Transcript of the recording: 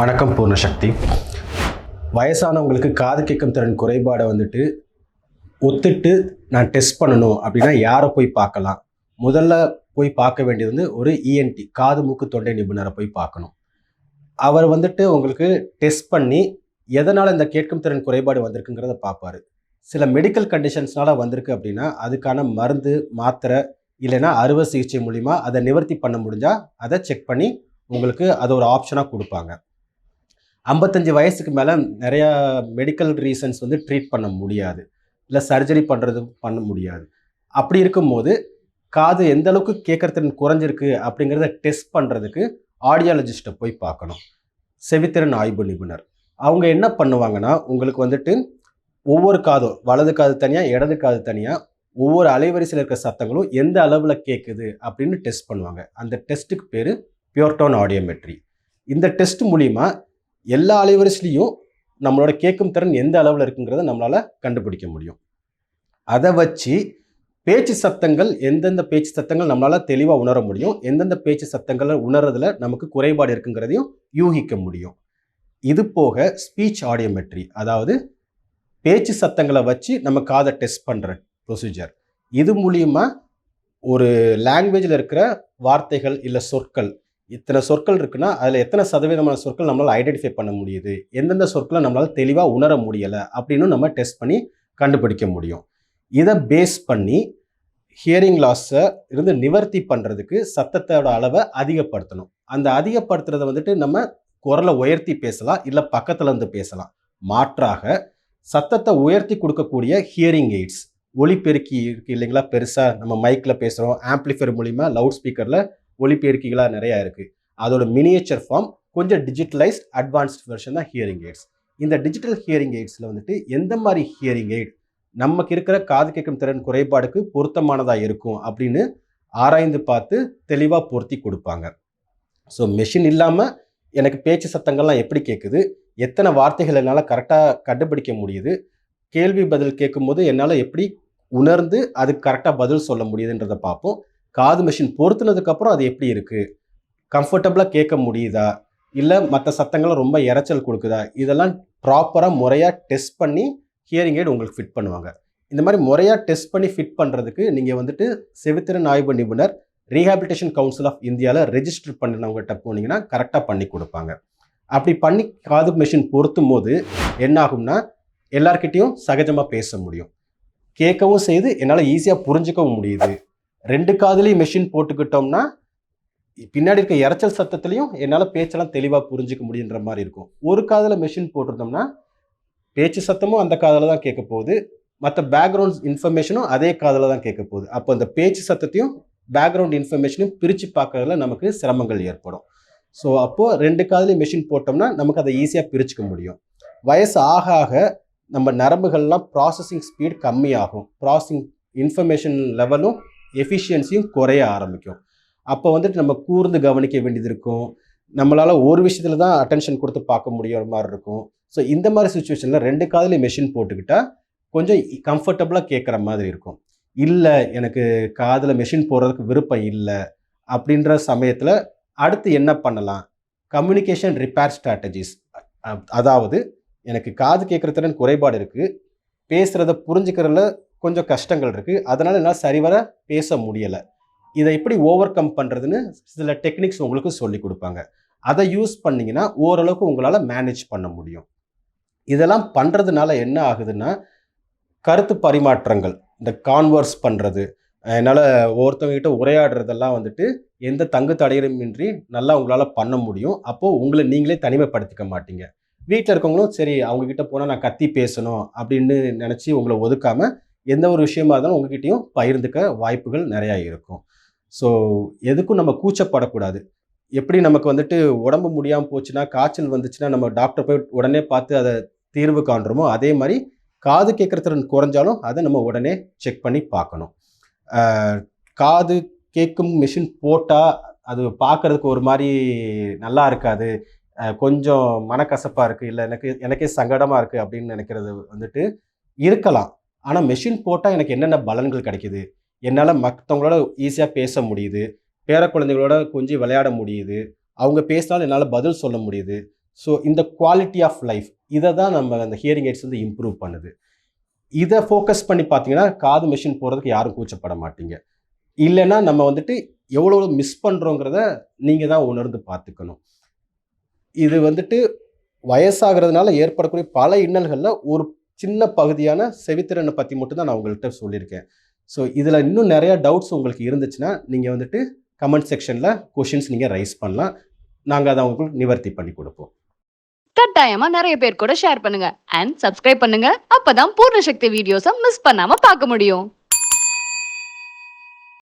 வணக்கம் பூர்ணசக்தி. வயசானவங்களுக்கு காது கேட்கும் திறன் குறைபாடை ஒத்துட்டு நான் டெஸ்ட் பண்ணணும் அப்படின்னா யாரை போய் பார்க்கலாம்? முதல்ல போய் பார்க்க வேண்டியது ஒரு இஎன்டி, காது மூக்கு தொண்டை நிபுணரை போய் பார்க்கணும். அவர் உங்களுக்கு டெஸ்ட் பண்ணி எதனால் இந்த கேட்கும் திறன் குறைபாடு வந்திருக்குங்கிறத பார்ப்பார். சில மெடிக்கல் கண்டிஷன்ஸ்னால வந்திருக்கு அப்படின்னா அதுக்கான மருந்து மாத்திரை இல்லைன்னா அறுவை சிகிச்சை மூலிமா அதை நிவர்த்தி பண்ண முடிஞ்சால் அதை செக் பண்ணி உங்களுக்கு அதை ஒரு ஆப்ஷனாக கொடுப்பாங்க. 55 வயசுக்கு மேலே நிறையா மெடிக்கல் ரீசன்ஸ் ட்ரீட் பண்ண முடியாது, இல்லை சர்ஜரி பண்ண முடியாது. அப்படி இருக்கும்போது காது எந்த அளவுக்கு கேட்குறதிறன் குறைஞ்சிருக்கு அப்படிங்கிறத டெஸ்ட் பண்ணுறதுக்கு ஆடியாலஜிஸ்ட்டை போய் பார்க்கணும். செவித்திறன் ஆய்வு நிபுணர் அவங்க என்ன பண்ணுவாங்கன்னா உங்களுக்கு ஒவ்வொரு காதும், வலது காது தனியாக இடது காது தனியாக, ஒவ்வொரு அலைவரிசையில் இருக்கிற சத்தங்களும் எந்த அளவில் கேட்குது அப்படின்னு டெஸ்ட் பண்ணுவாங்க. அந்த டெஸ்ட்டுக்கு பேர் பியூர் டோன் ஆடியோமெட்ரி. இந்த டெஸ்ட் மூலிமா எல்லா அலைவரிசையிலையும் நம்மளோட கேட்கும் திறன் எந்த அளவில் இருக்குங்கிறத நம்மளால் கண்டுபிடிக்க முடியும். அதை வச்சு பேச்சு சத்தங்கள், எந்தெந்த பேச்சு சத்தங்கள் நம்மளால் தெளிவாக உணர முடியும், எந்தெந்த பேச்சு சத்தங்களை உணர்றதுல நமக்கு குறைபாடு இருக்குங்கிறதையும் யூகிக்க முடியும். இது போக ஸ்பீச் ஆடியோமெட்ரி, அதாவது பேச்சு சத்தங்களை வச்சு நம்ம காதை டெஸ்ட் பண்ணுற ப்ரொசீஜர். இது மூலிமா ஒரு லாங்குவேஜில் இருக்கிற வார்த்தைகள் இல்லை சொற்கள், இத்தனை சொற்கள் இருக்குன்னா அதில் எத்தனை சதவீதமான சொற்கள் நம்மளால் ஐடென்டிஃபை பண்ண முடியுது, எந்தெந்த சொற்களை நம்மளால் தெளிவாக உணர முடியலை அப்படின்னு நம்ம டெஸ்ட் பண்ணி கண்டுபிடிக்க முடியும். இதை பேஸ் பண்ணி ஹியரிங் லாஸை நிவர்த்தி பண்ணுறதுக்கு சத்தத்தோட அளவை அதிகப்படுத்தணும். அந்த அதிகப்படுத்துறதை நம்ம குரலை உயர்த்தி பேசலாம், இல்லை பக்கத்தில் இருந்து பேசலாம். மாற்றாக சத்தத்தை உயர்த்தி கொடுக்கக்கூடிய ஹியரிங் எய்ட்ஸ், ஒலிபெருக்கி இருக்குது இல்லைங்களா, பெருசாக நம்ம மைக்கில் பேசுகிறோம், ஆம்ப்ளிஃபையர் மூலிமா லவுட் ஸ்பீக்கரில் ஒலிபெருக்கிகளாக நிறையா இருக்குது. அதோட மினியேச்சர் ஃபார்ம் கொஞ்சம் டிஜிட்டலைஸ்ட் அட்வான்ஸ்ட் வெர்ஷன் தான் ஹியரிங் எய்ட்ஸ். இந்த டிஜிட்டல் ஹியரிங் எய்ட்ஸில் எந்த மாதிரி ஹியரிங் எய்ட் நமக்கு இருக்கிற காது கேட்கும் திறன் குறைபாடுக்கு பொருத்தமானதாக இருக்கும் அப்படின்னு ஆராய்ந்து பார்த்து தெளிவாக பொருத்தி கொடுப்பாங்க. ஸோ மெஷின் இல்லாமல் எனக்கு பேச்சு சத்தங்கள்லாம் எப்படி கேட்குது, எத்தனை வார்த்தைகள் என்னால் கரெக்டாக கண்டுபிடிக்க முடியுது, கேள்வி பதில் கேட்கும்போது என்னால் எப்படி உணர்ந்து அதுக்கு கரெக்டாக பதில் சொல்ல முடியுதுன்றதை பார்ப்போம். காது மெஷின் பொருத்துனதுக்கப்புறம் அது எப்படி இருக்குது, கம்ஃபர்டபுளாக கேட்க முடியுதா, இல்லை மற்ற சத்தங்களும் ரொம்ப இரைச்சல் கொடுக்குதா, இதெல்லாம் ப்ராப்பராக முறையாக டெஸ்ட் பண்ணி ஹியரிங் எய்ட் உங்களுக்கு ஃபிட் பண்ணுவாங்க. இந்த மாதிரி முறையாக டெஸ்ட் பண்ணி ஃபிட் பண்ணுறதுக்கு நீங்கள் செவித்திறன் ஆய்வு நிபுணர் ரீஹாபிலிட்டேஷன் கவுன்சில் ஆஃப் இந்தியாவில் ரெஜிஸ்டர் பண்ணினவங்ககிட்ட போனீங்கன்னா கரெக்டாக பண்ணி கொடுப்பாங்க. அப்படி பண்ணி காது மெஷின் பொருத்தும் போது என்ன ஆகும்னா எல்லார்கிட்டையும் சகஜமாக பேச முடியும், கேட்கவும் செய்து என்னால் ஈஸியாக புரிஞ்சுக்கவும் முடியுது. 2 காதுலேயும் மெஷின் போட்டுக்கிட்டோம்னா பின்னாடி இருக்க இரைச்சல் சத்தத்துலையும் என்னால் பேச்செல்லாம் தெளிவாக புரிஞ்சிக்க முடியுன்ற மாதிரி இருக்கும். ஒரு காதில் மெஷின் போட்டிருந்தோம்னா பேச்சு சத்தமும் அந்த காதில் தான் கேட்க போகுது, மற்ற பேக்ரவுண்ட் இன்ஃபர்மேஷனும் அதே காதில் தான் கேட்க போகுது. அப்போ அந்த பேச்சு சத்தத்தையும் பேக்ரவுண்ட் இன்ஃபர்மேஷனையும் பிரித்து பார்க்கறதுல நமக்கு சிரமங்கள் ஏற்படும். ஸோ அப்போது 2 காதுலேயும் மெஷின் போட்டோம்னா நமக்கு அதை ஈஸியாக பிரிச்சுக்க முடியும். வயசு ஆக ஆக நம்ம நரம்புகள்லாம் ப்ராசஸிங் ஸ்பீட் கம்மியாகும், ப்ராசஸிங் இன்ஃபர்மேஷன் லெவலும் எஃபிஷியன்சியும் குறைய ஆரம்பிக்கும். அப்போ நம்ம கூர்ந்து கவனிக்க வேண்டியது இருக்கும், நம்மளால் ஒரு விஷயத்தில் தான் அட்டென்ஷன் கொடுத்து பார்க்க முடியுற மாதிரி இருக்கும். ஸோ இந்த மாதிரி சுச்சுவேஷனில் 2 காதுலேயும் மெஷின் போட்டுக்கிட்டால் கொஞ்சம் கம்ஃபர்டபுளாக கேட்குற மாதிரி இருக்கும். இல்லை எனக்கு காதில் மெஷின் போடுறதுக்கு விருப்பம் இல்லை அப்படின்ற சமயத்தில் அடுத்து என்ன பண்ணலாம்? கம்யூனிகேஷன் ரிப்பேர் ஸ்ட்ராட்டஜிஸ், அதாவது எனக்கு காது கேட்குற திறன் குறைபாடு இருக்குது, பேசுகிறத புரிஞ்சுக்கிறதுல கொஞ்சம் கஷ்டங்கள் இருக்குது, அதனால் என்னால் சரிவர பேச முடியலை, இதை எப்படி ஓவர் கம் பண்ணுறதுன்னு சில டெக்னிக்ஸ் உங்களுக்கு சொல்லி கொடுப்பாங்க. அதை யூஸ் பண்ணிங்கன்னா ஓரளவுக்கு உங்களால் மேனேஜ் பண்ண முடியும். இதெல்லாம் பண்ணுறதுனால என்ன ஆகுதுன்னா கருத்து பரிமாற்றங்கள், இந்த கான்வர்ஸ் பண்ணுறது, என்னால் ஒவ்வொருத்தவங்ககிட்ட உரையாடுறதெல்லாம் எந்த தங்கு தடையுமின்றி நல்லா உங்களால் பண்ண முடியும். அப்போது உங்களை நீங்களே தனிமைப்படுத்திக்க மாட்டீங்க. வீட்டில் இருக்கவங்களும் சரி அவங்கக்கிட்ட போனால் நான் கத்தி பேசணும் அப்படின்னு நினச்சி உங்களை ஒதுக்காமல் எந்த ஒரு விஷயமா இருந்தாலும் உங்ககிட்டையும் பகிர்ந்துக்க வாய்ப்புகள் நிறையா இருக்கும். ஸோ எதுக்கும் நம்ம கூச்சப்படக்கூடாது. எப்படி நமக்கு உடம்பு முடியாமல் போச்சுன்னா, காய்ச்சல் வந்துச்சுன்னா நம்ம டாக்டர் போய் உடனே பார்த்து அதை தீர்வு காண்றோமோ, அதே மாதிரி காது கேட்குற திறன் குறைஞ்சாலும் அதை நம்ம உடனே செக் பண்ணி பார்க்கணும். காது கேட்கும் மிஷின் போட்டால் அது பார்க்குறதுக்கு ஒரு மாதிரி நல்லா இருக்காது, கொஞ்சம் மனக்கசப்பாக இருக்குது, இல்லை எனக்கே சங்கடமாக இருக்குது அப்படின்னு நினைக்கிறது இருக்கலாம். ஆனால் மெஷின் போட்டால் எனக்கு என்னென்ன பலன்கள் கிடைக்கிது, என்னால் மற்றவங்களோட ஈஸியாக பேச முடியுது, பேர குழந்தைகளோட கொஞ்சம் விளையாட முடியுது, அவங்க பேசினாலும் என்னால் பதில் சொல்ல முடியுது, ஸோ இந்த குவாலிட்டி ஆஃப் லைஃப் இதை தான் நம்ம அந்த ஹியரிங் எய்ட்ஸ் வந்து இம்ப்ரூவ் பண்ணுது. இதை ஃபோக்கஸ் பண்ணி பார்த்தீங்கன்னா காது மெஷின் போகிறதுக்கு யாரும் கூச்சப்பட மாட்டீங்க. இல்லைன்னா நம்ம வந்துட்டு எவ்வளோ மிஸ் பண்ணுறோங்கிறத நீங்கள் தான் உணர்ந்து பார்த்துக்கணும். இது வந்துட்டு வயசாகிறதுனால ஏற்படக்கூடிய பல இன்னல்களில் ஒரு சின்ன பகுதியான செவித்திறனை பற்றி மட்டும் தான் நான் உங்கள்கிட்ட சொல்லியிருக்கேன். ஸோ இதில் இன்னும் நிறையா டவுட்ஸ் உங்களுக்கு இருந்துச்சுன்னா நீங்கள் வந்துட்டு கமெண்ட் செக்ஷனில் கொஷின்ஸ் நீங்கள் ரைஸ் பண்ணலாம். நாங்கள் அதை உங்களுக்கு நிவர்த்தி பண்ணி கொடுப்போம். கட்டாயமா நிறைய பேர் கூட ஷேர் பண்ணுங்க அண்ட் சப்ஸ்கிரைப் பண்ணுங்க. அப்பதான் பூர்ண சக்தி வீடியோஸை மிஸ் பண்ணாம பார்க்க முடியும்.